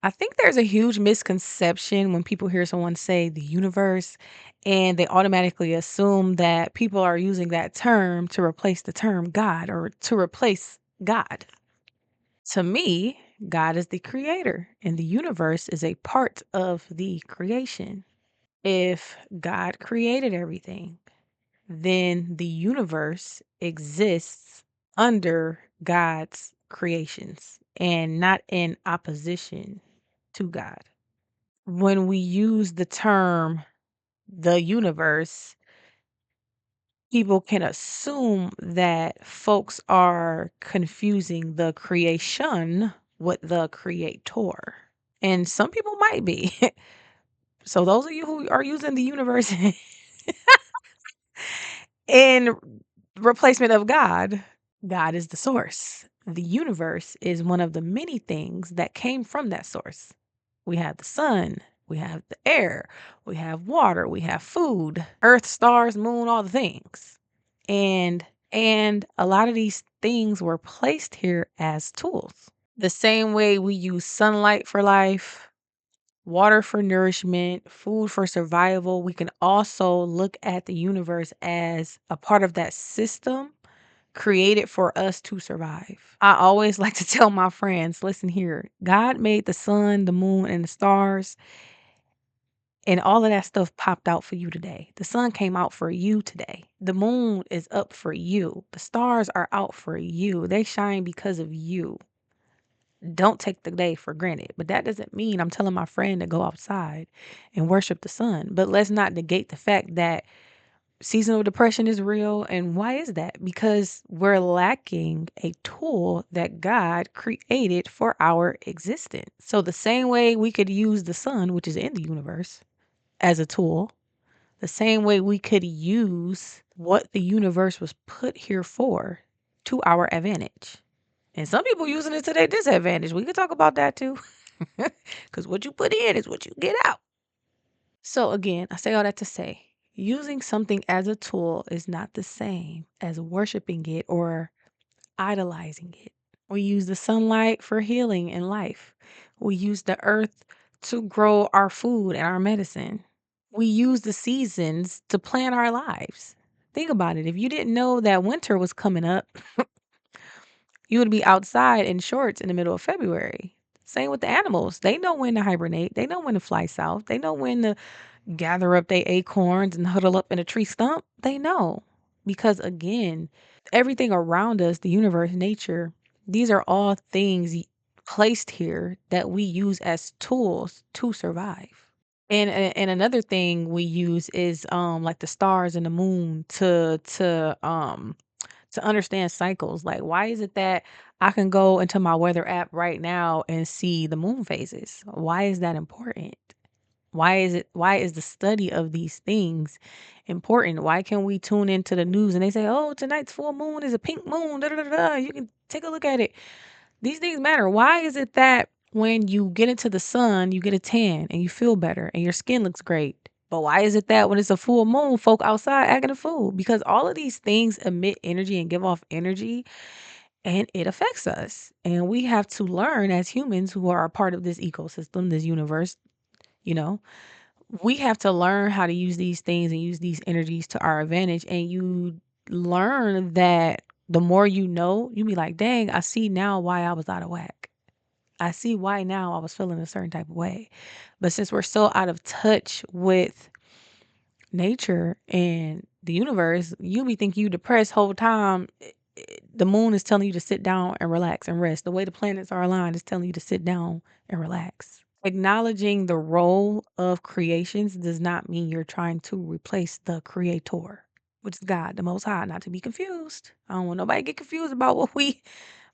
I think there's a huge misconception when people hear someone say the universe and they automatically assume that people are using that term to replace the term God or to replace God. To me, God is the creator and the universe is a part of the creation. If God created everything, then the universe exists under God's creations and not in opposition to God. When we use the term the universe, people can assume that folks are confusing the creation with the creator. And some people might be. So, those of you who are using the universe in replacement of God, God is the source. The universe is one of the many things that came from that source. We have the sun, we have the air, we have water, we have food, earth, stars, moon, all the things. And a lot of these things were placed here as tools. The same way we use sunlight for life, water for nourishment, food for survival, we can also look at the universe as a part of that system created for us to survive. I always like to tell my friends, listen here, God made the sun, the moon, and the stars, and all of that stuff popped out for you today. The sun came out for you today. The moon is up for you. The stars are out for you. They shine because of you. Don't take the day for granted. But that doesn't mean I'm telling my friend to go outside and worship the sun. But let's not negate the fact that seasonal depression is real. And why is that? Because we're lacking a tool that God created for our existence. So, the same way we could use the sun, which is in the universe, as a tool, the same way we could use what the universe was put here for to our advantage. And some people using it to their disadvantage. We could talk about that too. Because what you put in is what you get out. So, again, I say all that to say using something as a tool is not the same as worshiping it or idolizing it. We use the sunlight for healing and life. We use the earth to grow our food and our medicine. We use the seasons to plan our lives. Think about it. If you didn't know that winter was coming up, you would be outside in shorts in the middle of February. Same with the animals. They know when to hibernate. They know when to fly south. They know when to gather up their acorns and huddle up in a tree stump. They know. Because again, everything around us, the universe, nature, these are all things placed here that we use as tools to survive. And another thing we use is like the stars and the moon to understand cycles. Like, why is it that I can go into my weather app right now and see the moon phases? Why is that important? Why is the study of these things important? Why can we tune into the news and they say, "Oh, tonight's full moon is a pink moon." Da, da, da, da. You can take a look at it. These things matter. Why is it that when you get into the sun, you get a tan and you feel better and your skin looks great? But why is it that when it's a full moon, folk outside acting a fool? Because all of these things emit energy and give off energy and it affects us. And we have to learn as humans who are a part of this ecosystem, this universe, you know, we have to learn how to use these things and use these energies to our advantage. And you learn that the more you know, you be like, dang, I see now why I was out of whack. I see why now I was feeling a certain type of way. But since we're so out of touch with nature and the universe, you be thinking you depressed whole time. The moon is telling you to sit down and relax and rest. The way the planets are aligned is telling you to sit down and relax. Acknowledging the role of creations does not mean you're trying to replace the creator, which is God, the most high, not to be confused. I don't want nobody to get confused about what we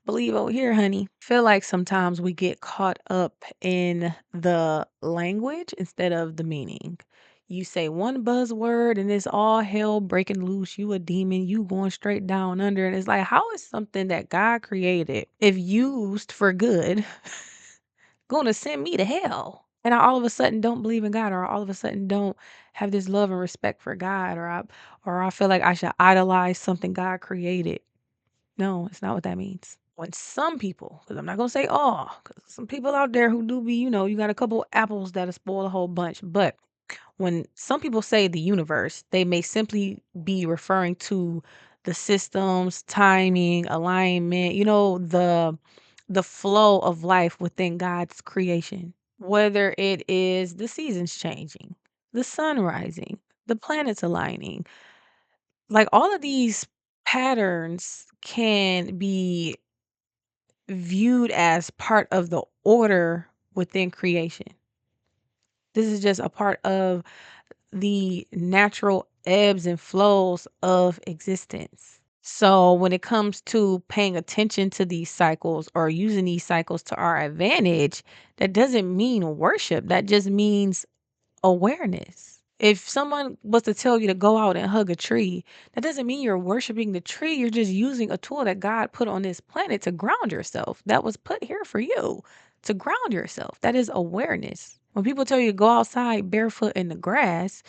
believe over here, honey. Feel like sometimes we get caught up in the language instead of the meaning. You say one buzzword and it's all hell breaking loose. You a demon, you going straight down under. And it's like, how is something that God created, if used for good, gonna send me to hell? And I all of a sudden don't believe in God, or I all of a sudden don't have this love and respect for God, or I feel like I should idolize something God created. No, it's not what that means. When some people, because I'm not gonna say all, because some people out there who do be, you got a couple apples that'll spoil a whole bunch. But when some people say the universe, they may simply be referring to the systems, timing, alignment, the flow of life within God's creation. Whether it is the seasons changing, the sun rising, the planets aligning, like all of these patterns can be viewed as part of the order within creation. This is just a part of the natural ebbs and flows of existence. So, when it comes to paying attention to these cycles or using these cycles to our advantage, that doesn't mean worship. That just means awareness. If someone was to tell you to go out and hug a tree, that doesn't mean you're worshiping the tree. You're just using a tool that God put on this planet to ground yourself. That was put here for you to ground yourself. That is awareness. When people tell you to go outside barefoot in the grass,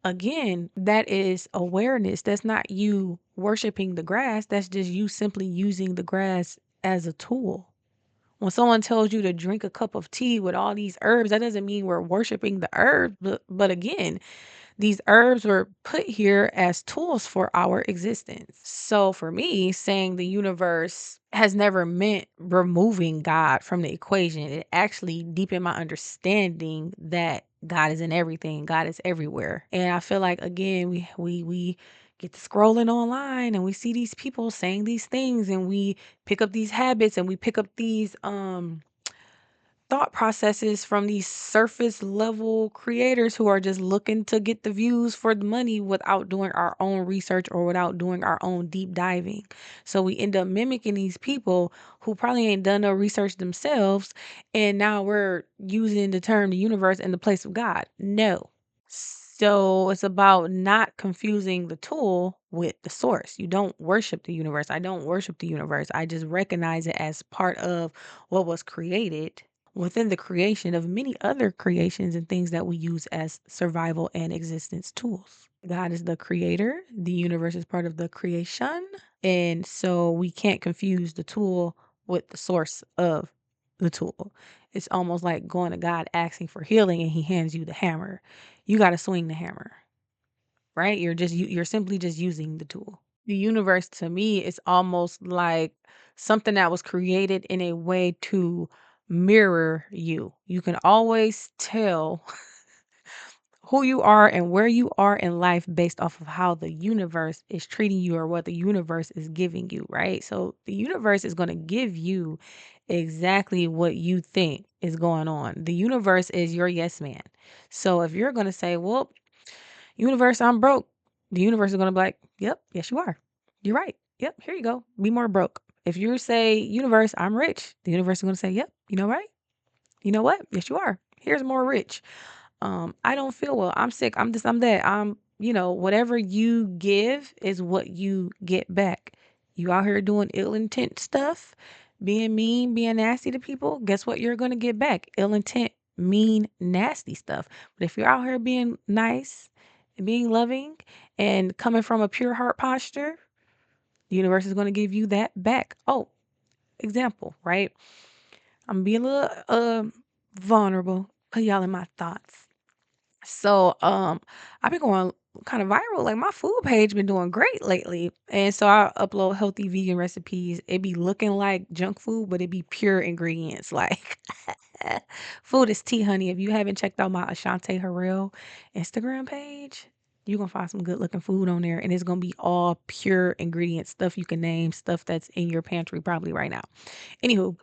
again, that is awareness. That's not you worshiping the grass. That's just you simply using the grass as a tool. When someone tells you to drink a cup of tea with all these herbs, that doesn't mean we're worshiping the herb. But again, these herbs were put here as tools for our existence. So for me, saying the universe has never meant removing God from the equation. It actually deepened my understanding that God is in everything. God is everywhere. And I feel like again, we get to scrolling online and we see these people saying these things and we pick up these habits and we pick up these thought processes from these surface level creators who are just looking to get the views for the money without doing our own research or without doing our own deep diving. So we end up mimicking these people who probably ain't done no research themselves. And now we're using the term the universe in the place of God. No. So it's about not confusing the tool with the source. You don't worship the universe. I don't worship the universe. I just recognize it as part of what was created within the creation of many other creations and things that we use as survival and existence tools. God is the creator, the universe is part of the creation. And so we can't confuse the tool with the source of the tool. It's almost like going to God asking for healing and he hands you the hammer. You got to swing the hammer, right? You're simply just using the tool. The universe to me is almost like something that was created in a way to mirror you. You can always tell who you are and where you are in life based off of how the universe is treating you or what the universe is giving you, right? So the universe is going to give you exactly what you think is going on. The universe is your yes man. So if you're going to say, well, universe, I'm broke, the universe is going to be like, yep, yes, you are. You're right. Yep, here you go. Be more broke. If you say, universe, I'm rich, the universe is going to say, yep, you know, right? You know what? Yes, you are. Here's more rich. I don't feel well. I'm sick. I'm this, I'm that. Whatever you give is what you get back. You out here doing ill intent stuff, being mean, being nasty to people. Guess what you're going to get back? Ill intent, mean, nasty stuff. But if you're out here being nice and being loving and coming from a pure heart posture, the universe is going to give you that back. Oh, example, right? I'm being a little vulnerable. Put y'all in my thoughts. So, I've been going kind of viral. Like my food page been doing great lately. And so I upload healthy vegan recipes. It be looking like junk food, but it be pure ingredients. Like food is tea, honey. If you haven't checked out my Ashante Harrell Instagram page, you're gonna find some good looking food on there. And it's gonna be all pure ingredients, stuff you can name, stuff that's in your pantry probably right now. Anywho,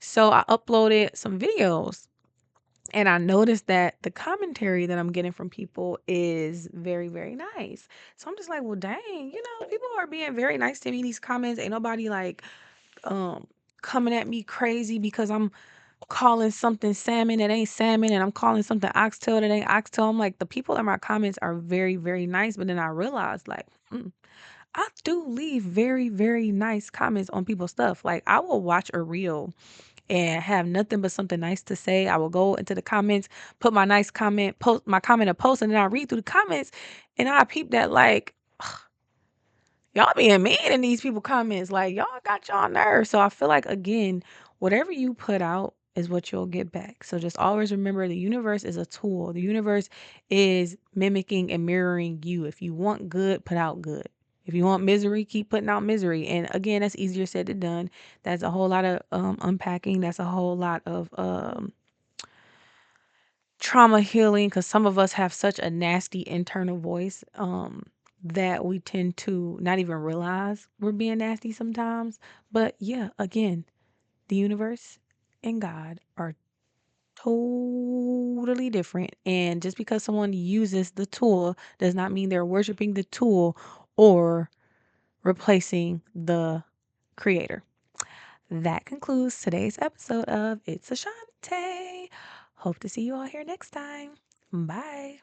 so I uploaded some videos and I noticed that the commentary that I'm getting from people is very, very nice. So I'm just like, well, dang, people are being very nice to me in these comments. Ain't nobody like um coming at me crazy because I'm calling something salmon that ain't salmon and I'm calling something oxtail that ain't oxtail. I'm like, the people in my comments are very, very nice. But then I realized like, I do leave very, very nice comments on people's stuff. Like I will watch a reel and have nothing but something nice to say. I will go into the comments, put my nice comment, post my comment a post, and then I read through the comments and I peep that like Y'all being mean in these people comments. Like, y'all got y'all nerve. So I feel like, again, whatever you put out is what you'll get back. So just always remember, the universe is a tool. The universe is mimicking and mirroring you. If you want good, put out good. If you want misery, keep putting out misery. And again, that's easier said than done. That's a whole lot of unpacking. That's a whole lot of trauma healing, because some of us have such a nasty internal voice that we tend to not even realize we're being nasty sometimes. But yeah, again, the universe and God are totally different. And just because someone uses the tool does not mean they're worshiping the tool or replacing the creator. That concludes today's episode of It's Ashante. Hope to see you all here next time. Bye.